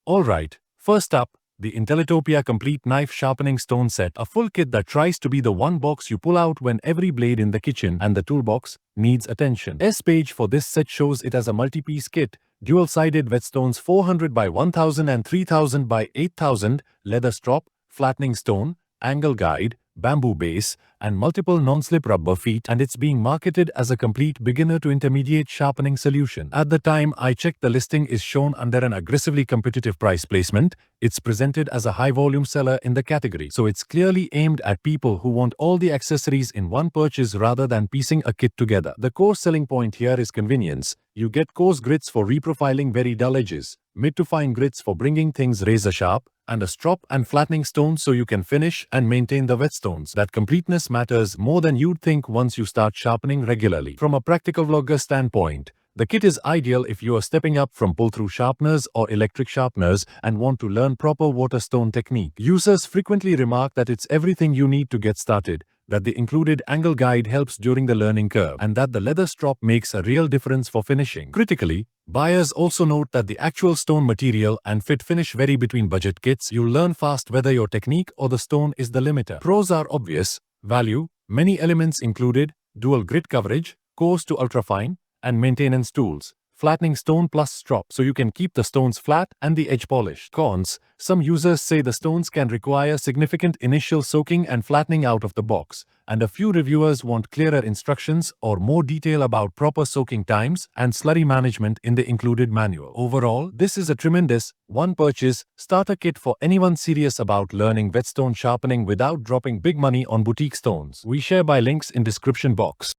Alright, first up, the Intellitopia Complete Knife Sharpening Stone Set, a full kit that tries to be the one box you pull out when every blade in the kitchen and the toolbox needs attention. S page for this set shows it as a multi-piece kit, dual-sided Whetstones 400 by 1000 and 3000 by 8000, leather strop, flattening stone, angle guide, bamboo base, and multiple non-slip rubber feet, and it's being marketed as a complete beginner to intermediate sharpening solution. At the time I checked, the listing is shown under an aggressively competitive price placement. It's presented as a high-volume seller in the category, so it's clearly aimed at people who want all the accessories in one purchase rather than piecing a kit together. The core selling point here is convenience. You get coarse grits for reprofiling very dull edges, mid to fine grits for bringing things razor sharp, and a strop and flattening stone so you can finish and maintain the whetstones. That completeness matters more than you'd think once you start sharpening regularly. From a practical vlogger standpoint, the kit is ideal if you are stepping up from pull-through sharpeners or electric sharpeners and want to learn proper Waterstone technique. Users frequently remark that it's everything you need to get started, that the included angle guide helps during the learning curve, and that the leather strop makes a real difference for finishing. Critically, buyers also note that the actual stone material and fit finish vary between budget kits. You'll learn fast whether your technique or the stone is the limiter. Pros are obvious: value, many elements included, dual grit coverage, coarse to ultrafine, and maintenance tools. Flattening stone plus strop, so you can keep the stones flat and the edge polished. Cons: some users say the stones can require significant initial soaking and flattening out of the box, and a few reviewers want clearer instructions or more detail about proper soaking times and slurry management in the included manual. Overall, this is a tremendous one-purchase starter kit for anyone serious about learning whetstone sharpening without dropping big money on boutique stones. We share by links in description box.